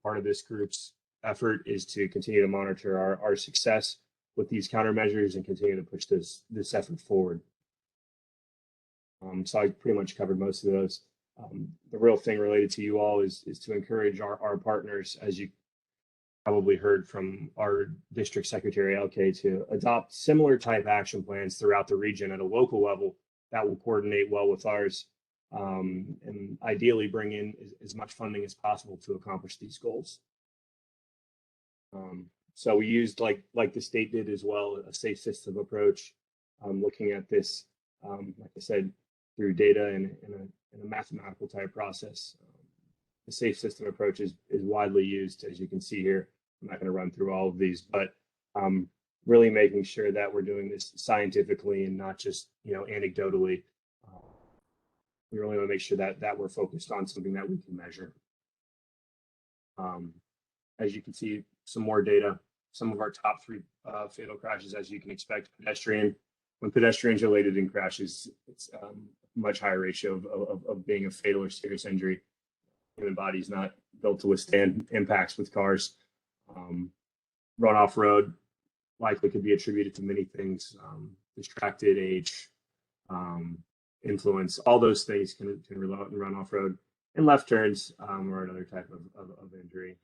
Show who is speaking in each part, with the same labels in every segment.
Speaker 1: part of this group's effort is to continue to monitor our success with these countermeasures and continue to push this effort forward. So I pretty much covered most of those. The real thing related to you all is to encourage our partners, as you probably heard from our district secretary, LK, to adopt similar type action plans throughout the region at a local level that will coordinate well with ours, and ideally bring in as much funding as possible to accomplish these goals. So we used, like the state did as well, a safe system approach, looking at this, like I said, through data and in a mathematical type process. The safe system approach is widely used, as you can see here. I'm not going to run through all of these, but really making sure that we're doing this scientifically and not just, anecdotally. We really want to make sure that we're focused on something that we can measure. As you can see, some more data. Some of our top 3 fatal crashes, as you can expect, pedestrian. When pedestrians are related in crashes, it's a much higher ratio of being a fatal or serious injury. Human body is not built to withstand impacts with cars. Run off road likely could be attributed to many things: distracted, age, influence. All those things can result in run off road, and left turns or another type of injury.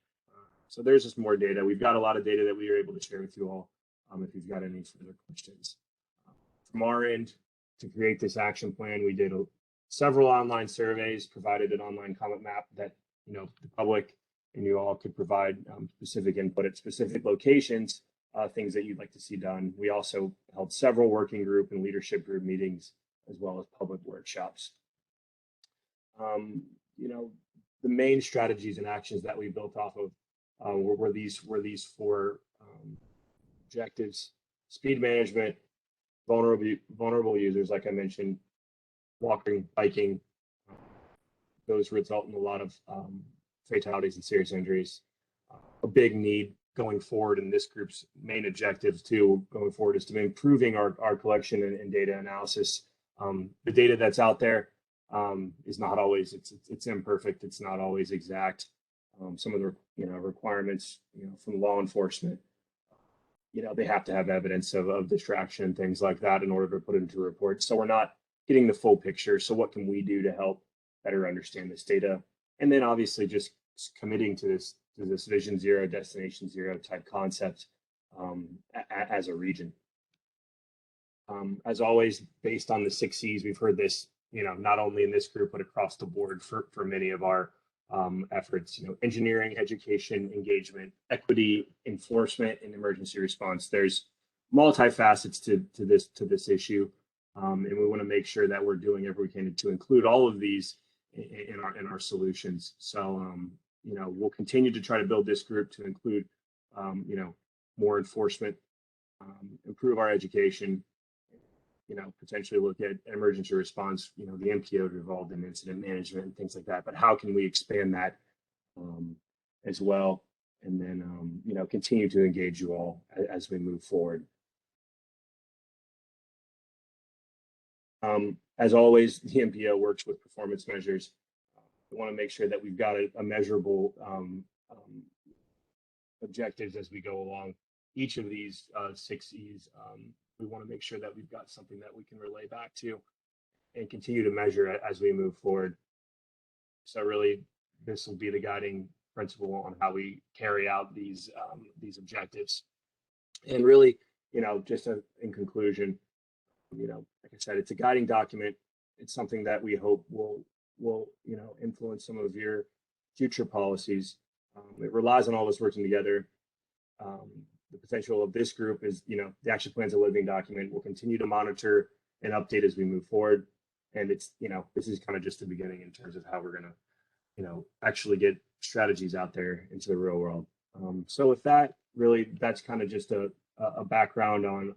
Speaker 1: So there's just more data. We've got a lot of data that we are able to share with you all if you've got any further questions. From our end, to create this action plan, we did several online surveys, provided an online comment map that the public and you all could provide specific input at specific locations, things that you'd like to see done. We also held several working group and leadership group meetings, as well as public workshops. The main strategies and actions that we built off of were these 4 objectives: speed management, vulnerable users, like I mentioned, walking, biking. Those result in a lot of fatalities and serious injuries. A big need going forward, and this group's main objectives too going forward, is to be improving our collection and data analysis. The data that's out there is not always, it's imperfect. It's not always exact. Some of the requirements from law enforcement, they have to have evidence of distraction and things like that in order to put it into a report. So we're not getting the full picture. So what can we do to help better understand this data? And then obviously just committing to this Vision Zero, Destination Zero type concept as a region. As always, based on the 6 C's, we've heard this, not only in this group, but across the board for many of our efforts, engineering, education, engagement, equity, enforcement, and emergency response. There's multifacets to this issue, and we want to make sure that we're doing everything we can to include all of these in our solutions. So we'll continue to try to build this group to include more enforcement, improve our education, potentially look at emergency response, the MPO involved in incident management and things like that. But how can we expand that as well? And then, continue to engage you all as we move forward. As always, the MPO works with performance measures. We want to make sure that we've got a measurable objectives as we go along. Each of these 6 E's, we want to make sure that we've got something that we can relay back to and continue to measure as we move forward. So really, this will be the guiding principle on how we carry out these objectives. And really, just in conclusion, like I said, it's a guiding document. It's something that we hope will influence some of your future policies. It relies on all of us working together. The potential of this group is, the action plan is a living document. We'll continue to monitor and update as we move forward. And it's, this is kind of just the beginning in terms of how we're going to, actually get strategies out there into the real world. So with that, really, that's kind of just a background on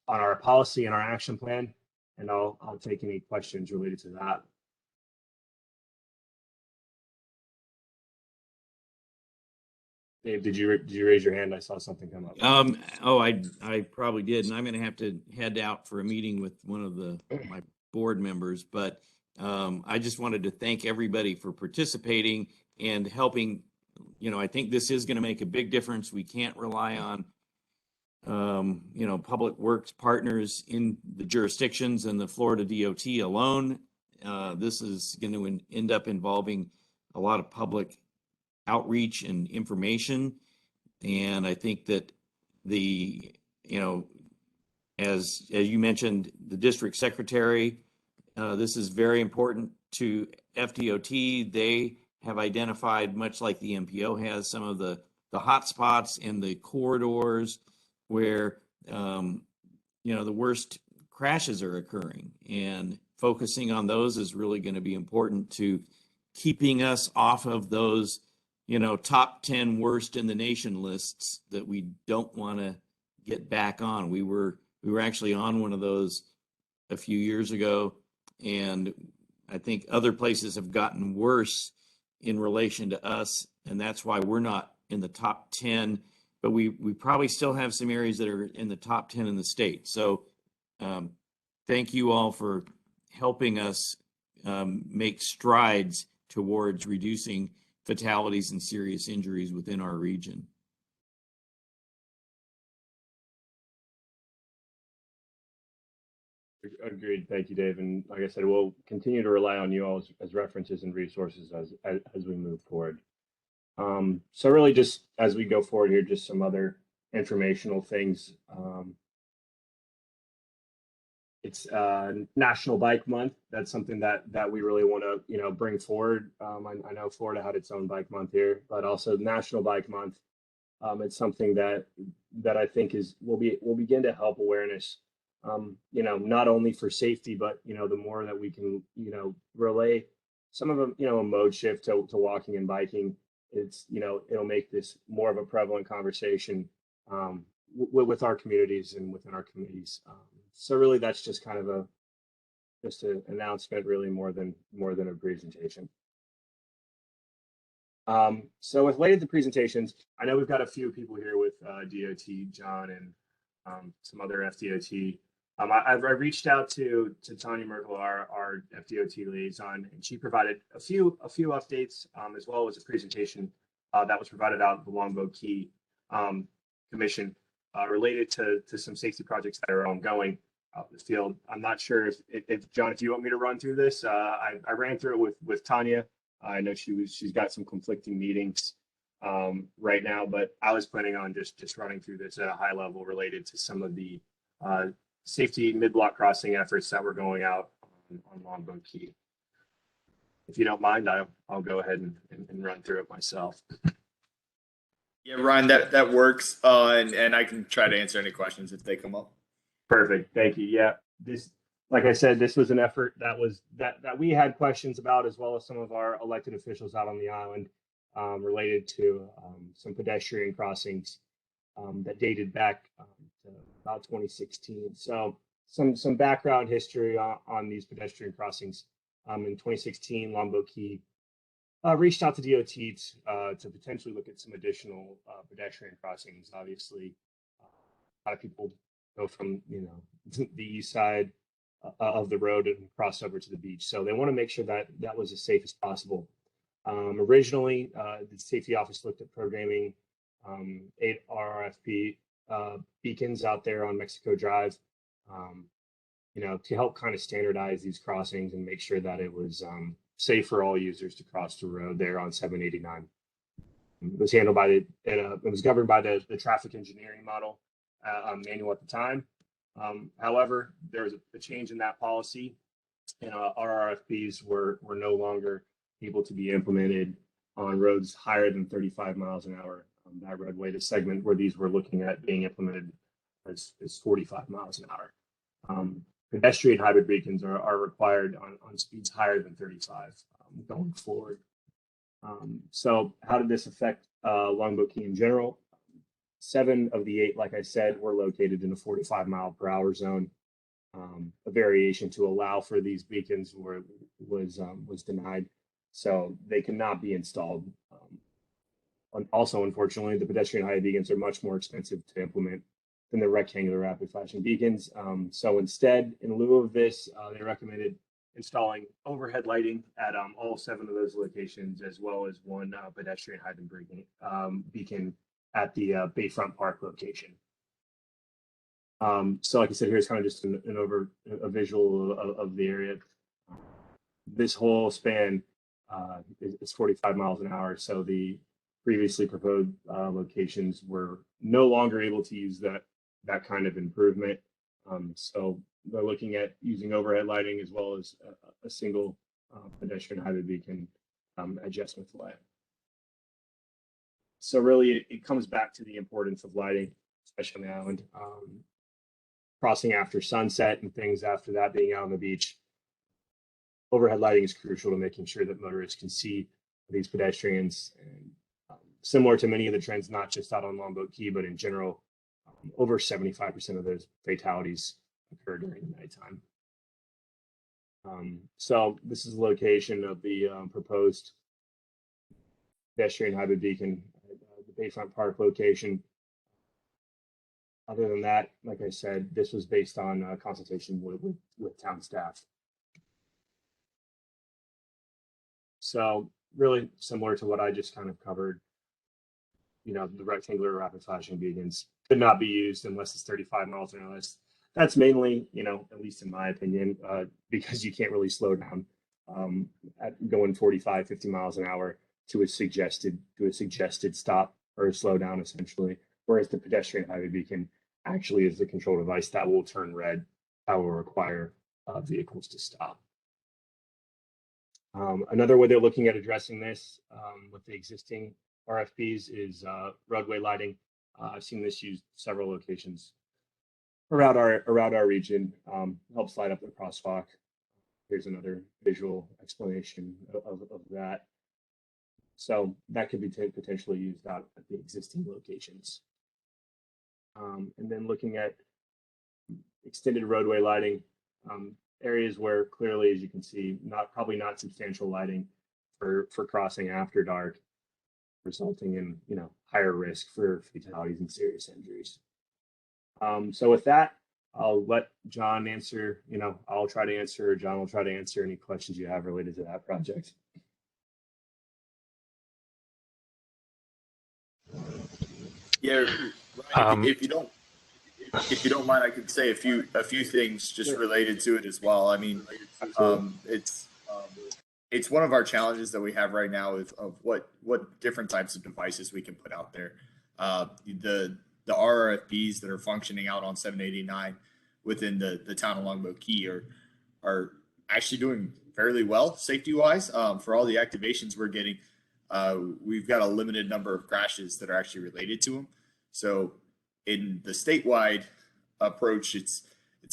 Speaker 1: our policy and our action plan. And I'll take any questions related to that. Dave, did you raise your hand? I saw something come up.
Speaker 2: I probably did, and I'm going to have to head out for a meeting with one of my board members. But I just wanted to thank everybody for participating and helping I think this is going to make a big difference. We can't rely on, public works partners in the jurisdictions and the Florida DOT alone. This is going to end up involving a lot of public outreach and information. And I think that as you mentioned, the district secretary, this is very important to FDOT. They have identified, much like the MPO has, some of the hot spots and the corridors where, the worst crashes are occurring, and focusing on those is really going to be important to keeping us off of those, top 10 worst in the nation lists that we don't want to get back on. We were actually on one of those a few years ago, and I think other places have gotten worse in relation to us, and that's why we're not in the top 10, but we probably still have some areas that are in the top 10 in the state. So thank you all for helping us make strides towards reducing fatalities and serious injuries within our region.
Speaker 1: Agreed. Thank you, Dave. And like I said, we'll continue to rely on you all as references and resources as we move forward. So really, just as we go forward here, just some other informational things. It's National Bike Month. That's something that we really want to bring forward. I know Florida had its own bike month here, but also National Bike Month. It's something that I think will begin to help awareness. Not only for safety, but the more that we can relay some of them, a mode shift to walking and biking. It'll make this more of a prevalent conversation with our communities and within our communities. So really, that's just kind of just an announcement, really more than a presentation. So with related to presentations, I know we've got a few people here with DOT, John, and some other FDOT. I've reached out to Tanya Merkel, our FDOT liaison, and she provided a few updates, as well as a presentation that was provided out of the Longboat Key Commission related to some safety projects that are ongoing out in the field. I'm not sure if John, if you want me to run through this. I ran through it with Tanya. I know she's got some conflicting meetings right now, but I was planning on just running through this at a high level related to some of the safety mid-block crossing efforts that were going out on Longboat Key. If you don't mind, I'll go ahead and run through it myself.
Speaker 3: Yeah, Ryan, that works, and I can try to answer any questions if they come up.
Speaker 1: Perfect, thank you. Yeah, like I said, this was an effort that we had questions about, as well as some of our elected officials out on the island, related to some pedestrian crossings that dated back to about 2016. So some background history on these pedestrian crossings. In 2016, Longboat Key reached out to DOT to potentially look at some additional pedestrian crossings. Obviously, a lot of people go from the east side of the road and cross over to the beach, so they want to make sure that was as safe as possible. Originally, the safety office looked at programming 8 RRFP beacons out there on Mexico Drive, to help kind of standardize these crossings and make sure that it was safe for all users to cross the road there on 789. It was handled by it was governed by the traffic engineering model manual at the time. However, there was a change in that policy, and RRFPs were no longer able to be implemented on roads higher than 35 miles an hour. That roadway, the segment where these were looking at being implemented, is 45 miles an hour. Pedestrian hybrid beacons are required on speeds higher than 35 going forward. So how did this affect Longboat Key in general? 7 of the 8, like I said, were located in a 45 mile per hour zone. A variation to allow for these beacons was denied, so they cannot be installed. Also, unfortunately, the pedestrian high beacons are much more expensive to implement than the rectangular rapid flashing beacons. So instead, in lieu of this, they recommended installing overhead lighting at all 7 of those locations, as well as one pedestrian hydrant beacon at the Bayfront Park location. So like I said, here's kind of just a visual of the area. This whole span is 45 miles an hour. So the previously proposed locations were no longer able to use that kind of improvement. So they're looking at using overhead lighting as well as a single pedestrian hydrant beacon adjustment light. So really, it comes back to the importance of lighting, especially on the island. Crossing after sunset and things after that, being out on the beach. Overhead lighting is crucial to making sure that motorists can see these pedestrians. And similar to many of the trends, not just out on Longboat Key, but in general, over 75% of those fatalities occur during the nighttime. So this is the location of the proposed pedestrian hydrant beacon, the Bayfront Park location. Other than that, like I said, this was based on consultation with town staff. So really similar to what I just kind of covered. You know, the rectangular rapid flashing beacons could not be used unless it's 35 miles an hour. That's mainly, you know, at least in my opinion, because you can't really slow down at going 45, 50 miles an hour to a suggested stop or a slow down essentially. Whereas the pedestrian hydrant beacon actually is the control device that will turn red, that will require vehicles to stop. Another way they're looking at addressing this with the existing RFPs is roadway lighting. I've seen this used several locations around our region. Helps light up the crosswalk. Here's another visual explanation of that. So that could be potentially used out at the existing locations. And then looking at extended roadway lighting, areas where clearly, as you can see, probably not substantial lighting for crossing after dark, resulting in, you know, higher risk for fatalities and serious injuries. So with that, I'll let John answer. You know, I'll try to answer, or John will try to answer any questions you have related to that project.
Speaker 3: Yeah, if you don't mind, I could say a few things just related to it as well. I mean, it's one of our challenges that we have right now of what different types of devices we can put out there. The RFPs that are functioning out on 789 within the town of Longboat Key are actually doing fairly well safety wise. For all the activations we're getting, we've got a limited number of crashes that are actually related to them. So in the statewide approach, it's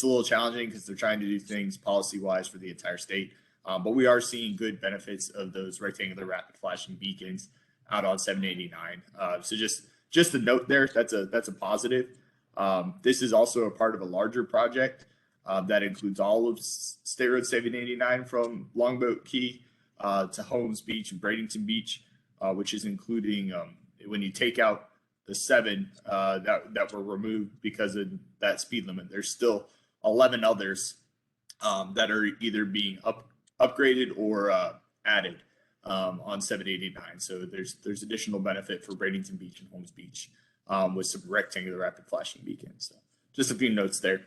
Speaker 3: a little challenging because they're trying to do things policy wise for the entire state. But we are seeing good benefits of those rectangular rapid flashing beacons out on 789. So just a note there, that's a positive. This is also a part of a larger project that includes all of State Road 789 from Longboat Key to Holmes Beach and Bradenton Beach, which is including when you take out the 7 that were removed because of that speed limit. There's still 11 others that are either being upgraded or added on 789. So there's additional benefit for Bradenton Beach and Holmes Beach with some rectangular rapid flashing beacons. So just a few notes there.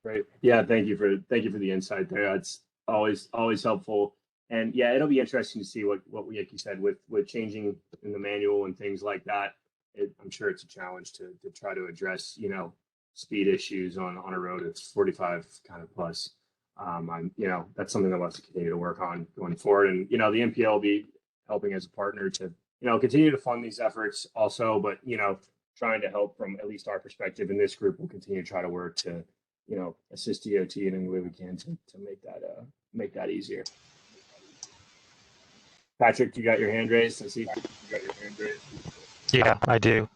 Speaker 1: Great. Yeah, thank you for the insight there. That's always helpful. And yeah, it'll be interesting to see what like you said with changing in the manual and things like that. I'm sure it's a challenge to try to address, you know, speed issues on a road that's 45 kind of plus. You know, that's something that we'll have to continue to work on going forward. And, you know, the MPL will be helping as a partner to, you know, continue to fund these efforts also, but, you know, trying to help from at least our perspective in this group. We'll continue to try to work to, you know, assist DOT in any way we can to make that easier. Patrick, you got your hand raised? I see you got your hand raised.
Speaker 4: Yeah, I do.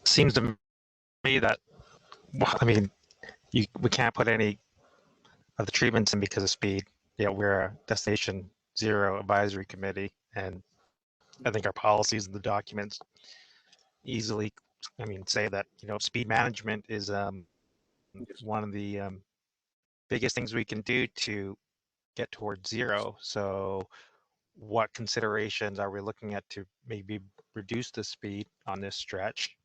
Speaker 4: Seems to me that, I mean, we can't put any of the treatments in because of speed. Yeah, we're a Destination Zero advisory committee, and I think our policies and the documents easily, I mean, say that, you know, speed management is one of the biggest things we can do to get towards zero. So what considerations are we looking at to maybe reduce the speed on this stretch,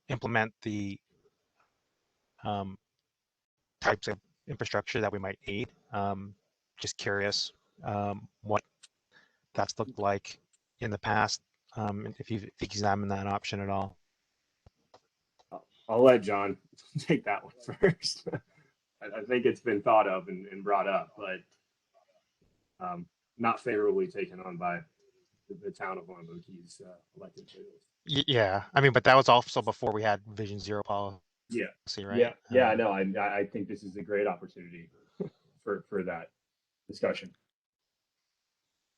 Speaker 4: implement the types of infrastructure that we might need? Just curious what that's looked like in the past, if you've examined that option at all.
Speaker 1: I'll let John take that one first. I think it's been thought of and brought up, but not favorably taken on by the town of Monmouth's elected officials.
Speaker 4: Yeah, I mean, but that was also before we had Vision Zero policy, right?
Speaker 1: Yeah. I know. I think this is a great opportunity for that discussion.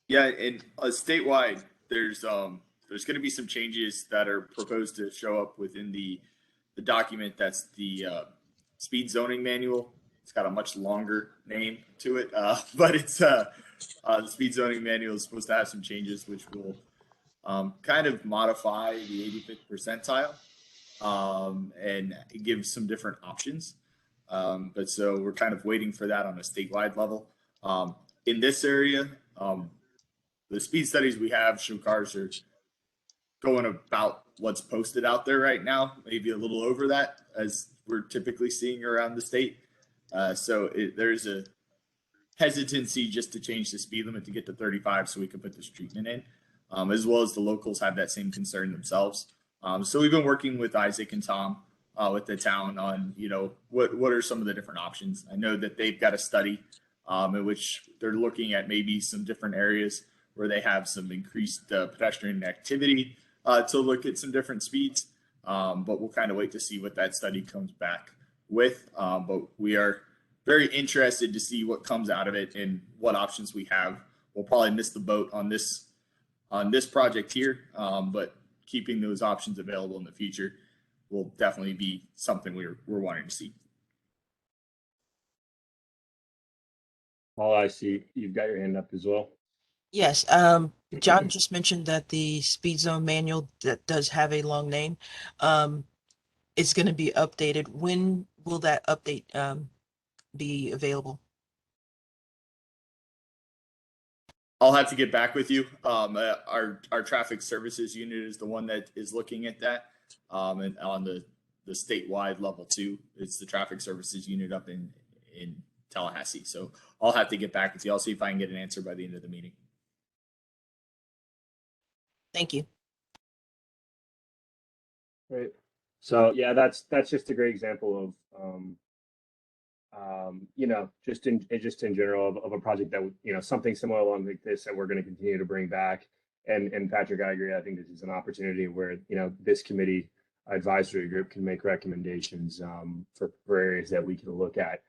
Speaker 3: Yeah, and statewide, there's going to be some changes that are proposed to show up within the document. That's the speed zoning manual. It's got a much longer name to it, but it's the speed zoning manual is supposed to have some changes, which will kind of modify the 85th percentile and give some different options. But so we're kind of waiting for that on a statewide level. In this area, the speed studies we have show cars are going about what's posted out there right now, maybe a little over that, as we're typically seeing around the state. So there's a hesitancy just to change the speed limit to get to 35 so we can put this treatment in, as well as the locals have that same concern themselves. So we've been working with Isaac and Tom with the town on, what are some of the different options. I know that they've got a study in which they're looking at maybe some different areas where they have some increased pedestrian activity to look at some different speeds. But we'll kind of wait to see what that study comes back with. But we are very interested to see what comes out of it and what options we have. We'll probably miss the boat on this project here, but keeping those options available in the future will definitely be something we're wanting to see.
Speaker 1: Paul, I see you've got your hand up as well.
Speaker 5: Yes, John just mentioned that the speed zone manual that does have a long name, is going to be updated. When will that update be available?
Speaker 3: I'll have to get back with you. Our traffic services unit is the one that is looking at that, and on the statewide level too. It's the traffic services unit up in Tallahassee. So I'll have to get back with you. I'll see if I can get an answer by the end of the meeting.
Speaker 5: Thank you.
Speaker 1: Right. So yeah, that's just a great example of just in general of a project that something similar along like this that we're going to continue to bring back. And Patrick, I agree. I think this is an opportunity where this committee advisory group can make recommendations for areas that we can look at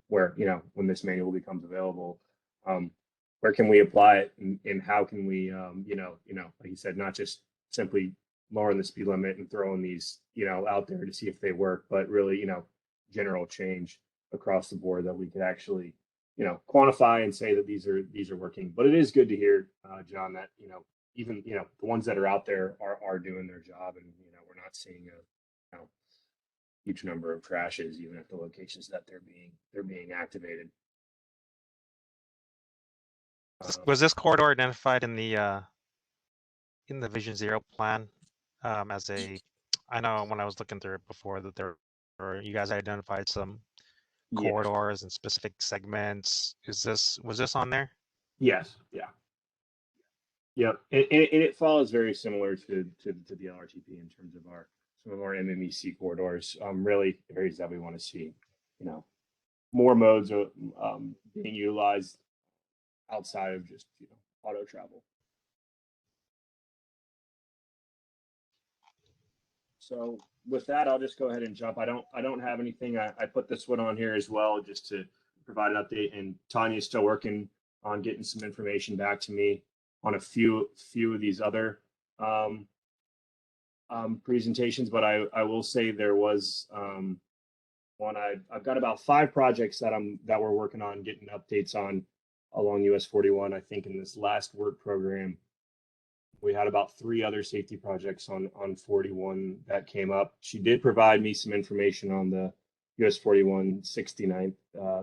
Speaker 1: where when this manual becomes available, where can we apply it and how can we like you said, not just simply lowering the speed limit and throwing these out there to see if they work, but really general change across the board that we could actually quantify and say that these are working. But it is good to hear, John, that even the ones that are out there are doing their job, and we're not seeing a huge number of crashes even at the locations that they're being activated.
Speaker 4: Was this corridor identified in the Vision Zero plan as a? I know when I was looking through it before that you guys identified some corridors and specific segments. Was this on there?
Speaker 1: Yes. Yeah. And it follows very similar to the LRTP in terms of some of our MMEC corridors. Really areas that we want to see, more modes of being utilized outside of just auto travel. So with that, I'll just go ahead and jump. I don't have anything. I put this one on here as well just to provide an update. And Tanya's still working on getting some information back to me on a few of these other presentations. But I will say there was one. I've got about 5 projects that we're working on getting updates on along US 41. I think in this last work program, we had about 3 other safety projects on 41 that came up. She did provide me some information on the US 41 69th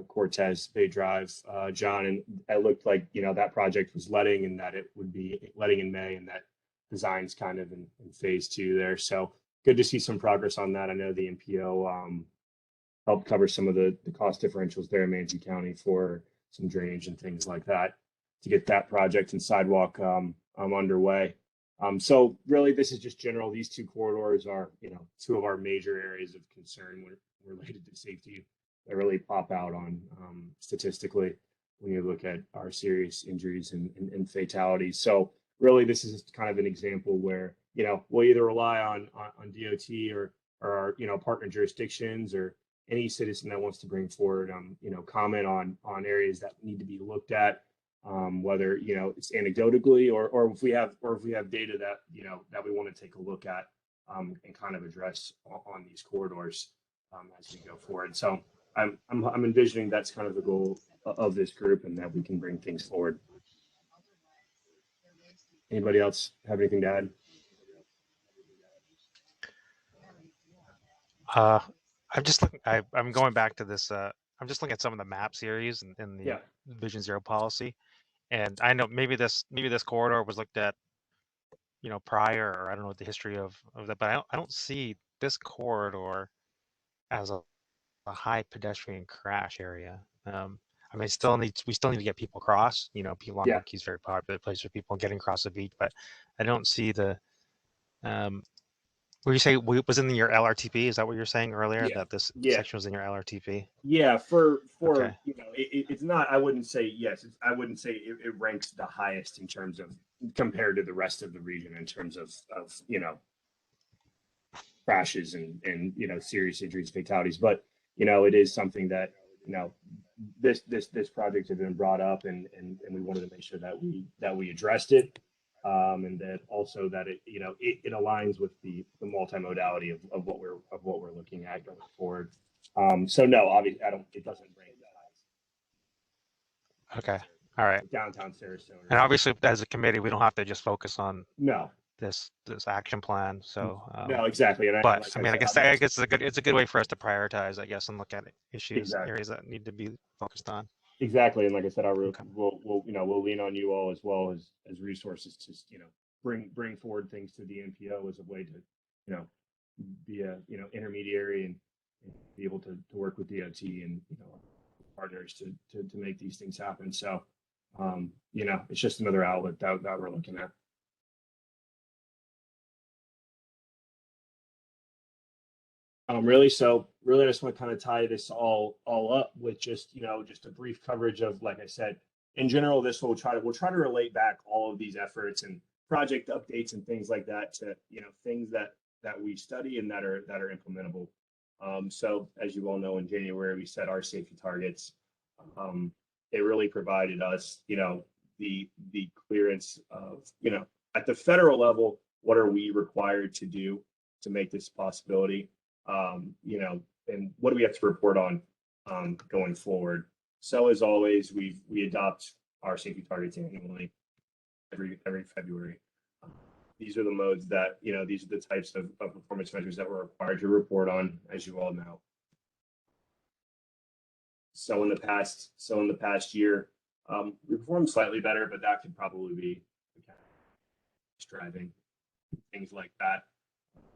Speaker 1: Cortez Bay Drive, John, and it looked like, you know, that project was letting, and that it would be letting in May, and that design's kind of in phase 2 there. So good to see some progress on that. I know the MPO helped cover some of the cost differentials there in Manatee County for some drainage and things like that to get that project and sidewalk underway. So really, this is just general. These two corridors are, you know, two of our major areas of concern related to safety that really pop out on statistically when you look at our serious injuries and fatalities. So really, this is kind of an example where, you know, we'll either rely on DOT or our, you know, partner jurisdictions, or any citizen that wants to bring forward, you know, comment on areas that need to be looked at. Whether, you know, it's anecdotally or if we have data that, you know, that we want to take a look at and kind of address on these corridors as we go forward. So I'm envisioning that's kind of the goal of this group, and that we can bring things forward. Anybody else have anything to add?
Speaker 4: I'm just looking. I'm going back to this. I'm just looking at some of the map series in the
Speaker 1: Yeah.
Speaker 4: Vision Zero policy, and I know maybe this corridor was looked at, you know, prior, or I don't know what the history of that, but I don't see this corridor as a high pedestrian crash area. I mean, we still need to get people across. You know, Long
Speaker 1: Yeah.
Speaker 4: Monkey's very popular place for people getting across the beach, but I don't see the. Were you say was in your LRTP? Is that what you're saying earlier?
Speaker 1: Yeah.
Speaker 4: That this
Speaker 1: Yeah.
Speaker 4: section was in your LRTP?
Speaker 1: Yeah, for
Speaker 4: Okay.
Speaker 1: you know, it's not. I wouldn't say yes. I wouldn't say it ranks the highest in terms of, compared to the rest of the region, in terms of you know, crashes and you know, serious injuries, fatalities. But you know, it is something that, you know, this project had been brought up, and we wanted to make sure that we addressed it, and that also that it, you know, it aligns with the multimodality of what we're looking at going forward. So no, obviously, it doesn't rank that high.
Speaker 4: Okay. All right.
Speaker 1: Downtown Sarasota.
Speaker 4: And obviously, as a committee, we don't have to just focus on
Speaker 1: No,
Speaker 4: this action plan. So,
Speaker 1: no, exactly. And
Speaker 4: but
Speaker 1: like
Speaker 4: I mean, I guess it's a good way for us to prioritize, I guess, and look at issues,
Speaker 1: Exactly.
Speaker 4: areas that need to be focused on.
Speaker 1: Exactly. And like I said,
Speaker 4: Okay.
Speaker 1: we'll you know, we'll lean on you all as well as resources to, you know, bring forward things to the NPO as a way to, you know, be a, you know, intermediary and be able to work with DOT and, you know, partners to make these things happen. So, you know, it's just another outlet that we're looking at. So really, I just want to kind of tie this all up with just, you know, just a brief coverage of, like I said, in general, this we'll try to relate back all of these efforts and project updates and things like that to, you know, things that we study and that are implementable. So as you all know, in January, we set our safety targets. It really provided us, you know, the clearance of, you know, at the federal level, what are we required to do to make this a possibility? You know, and what do we have to report on going forward? So as always, we adopt our safety targets annually every February. These are the modes that, you know, these are the types of performance measures that we're required to report on, as you all know. So in the past year, we performed slightly better, but that could probably be driving, things like that.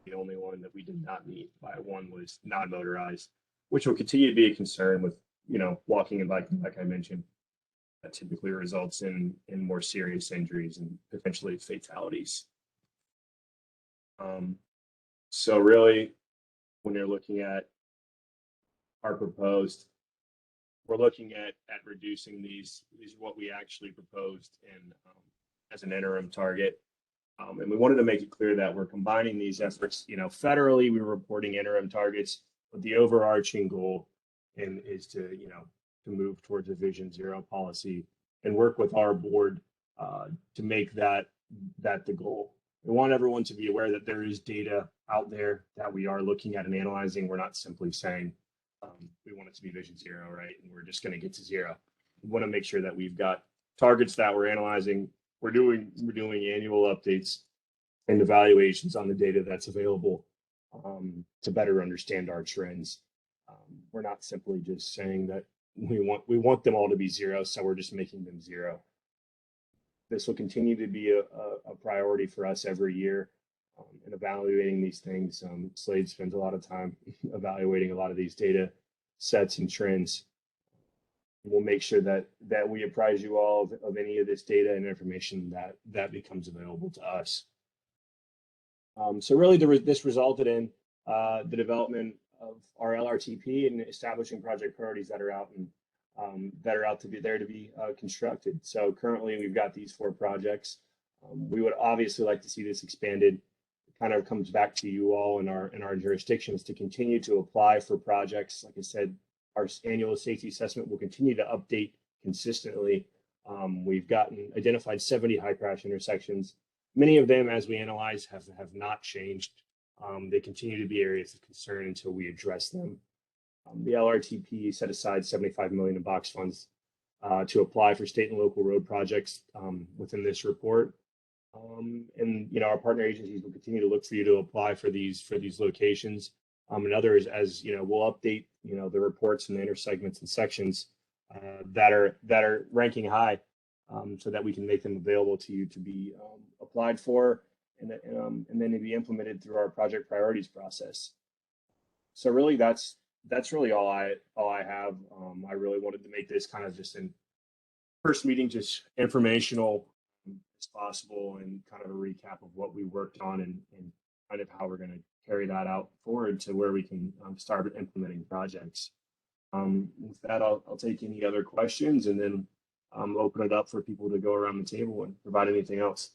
Speaker 1: The only one that we did not meet by one was non-motorized, which will continue to be a concern with, you know, walking and biking, like I mentioned. That typically results in more serious injuries and potentially fatalities. So really, when you're looking at our proposed, we're looking at reducing these what we actually proposed in as an interim target. And we wanted to make it clear that we're combining these efforts. You know, federally, we're reporting interim targets, but the overarching goal is to, you know, to move towards a Vision Zero policy and work with our board to make that the goal. We want everyone to be aware that there is data out there that we are looking at and analyzing. We're not simply saying we want it to be Vision Zero, right? And we're just going to get to zero. We want to make sure that we've got targets that we're analyzing. We're doing annual updates and evaluations on the data that's available to better understand our trends. We're not simply just saying that we want them all to be zero, so we're just making them zero. This will continue to be a priority for us every year in evaluating these things. Slade spends a lot of time evaluating a lot of these data sets and trends. We'll make sure that we apprise you all of any of this data and information that becomes available to us. So really, this resulted in the development of our LRTP and establishing project priorities that are out to be constructed. So currently, we've got these 4 projects. We would obviously like to see this expanded. It kind of comes back to you all in our jurisdictions to continue to apply for projects. Like I said, our annual safety assessment will continue to update consistently. We've identified 70 high crash intersections. Many of them, as we analyze, have not changed. They continue to be areas of concern until we address them. The LRTP set aside $75 million in box funds to apply for state and local road projects within this report. And our partner agencies will continue to look for you to apply for these locations. And others, as we'll update the reports and the intersegments and sections that are ranking high, so that we can make them available to you to be applied for and then to be implemented through our project priorities process. So really, that's really all I have. I really wanted to make this kind of just in first meeting, just informational as possible, and kind of a recap of what we worked on and kind of how we're going to carry that out forward to where we can start implementing projects. With that, I'll take any other questions and then open it up for people to go around the table and provide anything else.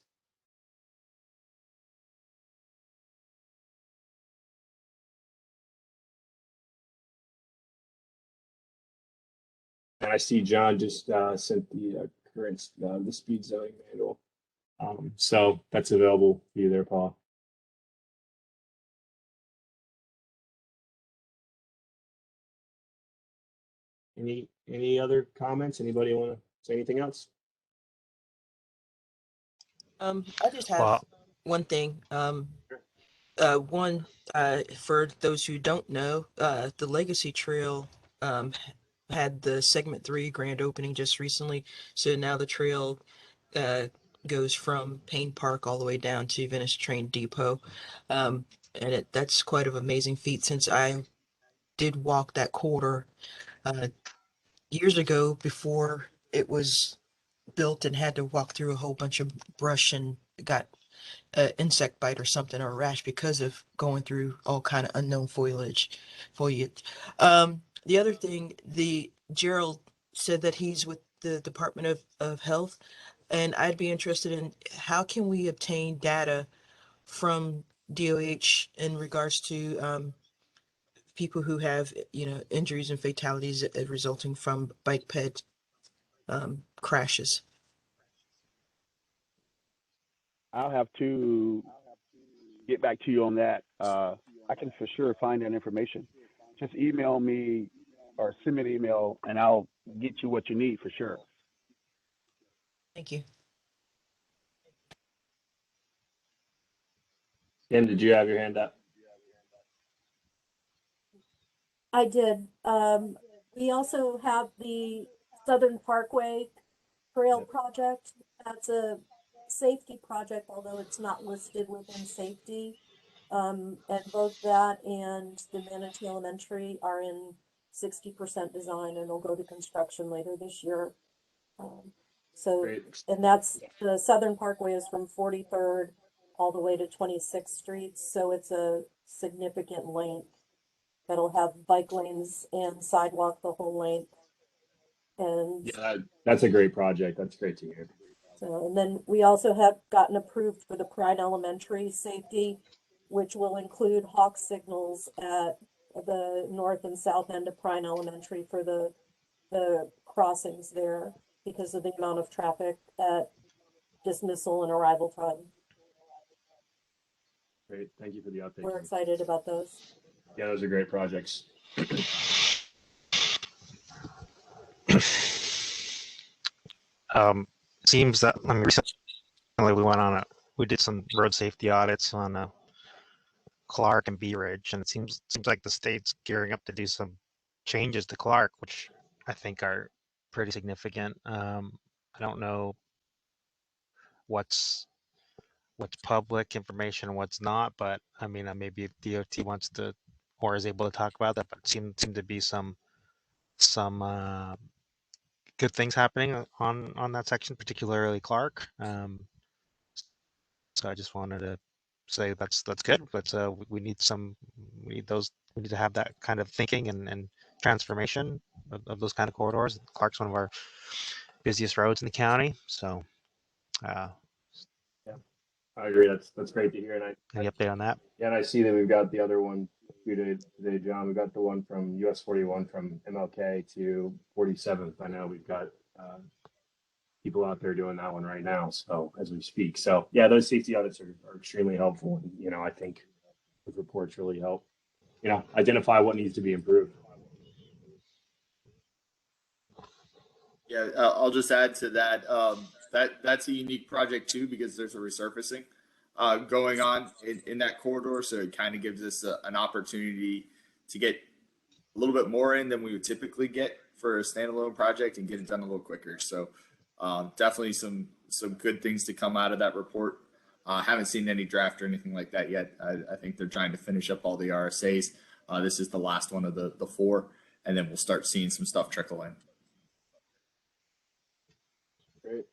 Speaker 1: And I see John just sent the current the speed zoning manual, so that's available for you there, Paul. Any other comments? Anybody want to say anything else?
Speaker 5: I just have
Speaker 4: Well,
Speaker 5: one thing. For those who don't know, the Legacy Trail had the segment 3 grand opening just recently. So now the trail goes from Payne Park all the way down to Venice Train Depot. And that's quite an amazing feat, since I did walk that corridor years ago before it was built, and had to walk through a whole bunch of brush and got an insect bite or something, or a rash, because of going through all kind of unknown foliage. The other thing, Gerald said that he's with the Department of Health, and I'd be interested in how can we obtain data from DOH in regards to people who have injuries and fatalities resulting from bike ped crashes.
Speaker 6: I'll have to get back to you on that. I can for sure find that information. Just email me or send me an email and I'll get you what you need for sure.
Speaker 5: Thank you.
Speaker 1: Kim, did you have your hand up?
Speaker 7: I did. We also have the Southern Parkway Trail project. That's a safety project, although it's not listed within safety. And both that and the Manatee Elementary are in 60% design, and will go to construction later this year.
Speaker 1: Great.
Speaker 7: And that's the Southern Parkway is from 43rd all the way to 26th Street. So it's a significant length that'll have bike lanes and sidewalk the whole length. And
Speaker 1: yeah, that's a great project. That's great to hear.
Speaker 7: so, and then we also have gotten approved for the Pride Elementary safety, which will include hawk signals at the north and south end of Pride Elementary for the crossings there, because of the amount of traffic at dismissal and arrival time.
Speaker 1: Great. Thank you for the update.
Speaker 7: We're excited about those.
Speaker 1: Yeah, those are great projects.
Speaker 4: Seems that recently we did some road safety audits on Clark and Bee Ridge, and it seems like the state's gearing up to do some changes to Clark, which I think are pretty significant. I don't know what's public information and what's not, but I mean, maybe if DOT wants to or is able to talk about that, but it seemed to be some good things happening on that section, particularly Clark. So I just wanted to say that's good, but we need we need to have that kind of thinking and transformation of those kind of corridors. Clark's one of our busiest roads in the county, so
Speaker 1: Yeah, I agree. That's great to hear. And
Speaker 4: any update on that?
Speaker 1: yeah, and I see that we've got the other one today, John. We got the one from US 41 from MLK to 47th. I know we've got people out there doing that one right now. So as we speak, so yeah, those safety audits are extremely helpful. And, you know, I think those reports really help, you know, identify what needs to be improved.
Speaker 3: Yeah, I'll just add to that. That's a unique project too because there's a resurfacing going on in that corridor, so it kind of gives us an opportunity to get a little bit more in than we would typically get for a standalone project and get it done a little quicker. So definitely some good things to come out of that report. Haven't seen any draft or anything like that yet. I think they're trying to finish up all the RSAs. This is the last one of the 4, and then we'll start seeing some stuff trickle in.
Speaker 1: Great.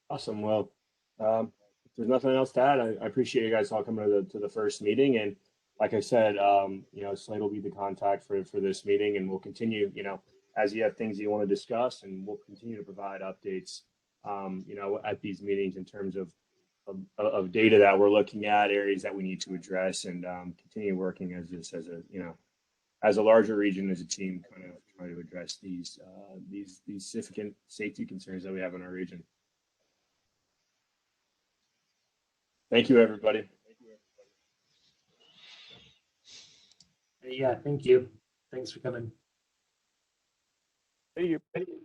Speaker 1: Awesome. Well, if there's nothing else to add, I appreciate you guys all coming to the first meeting. And like I said, you know, Slade will be the contact for this meeting, and we'll continue, you know, as you have things you want to discuss, and we'll continue to provide updates, you know, at these meetings in terms of data that we're looking at, areas that we need to address, and continue working as a, you know, as a larger region, as a team, kind of trying to address these significant safety concerns that we have in our region. Thank you, everybody.
Speaker 8: Yeah, thank you. Thanks for coming.
Speaker 6: Thank you.
Speaker 8: Thank you.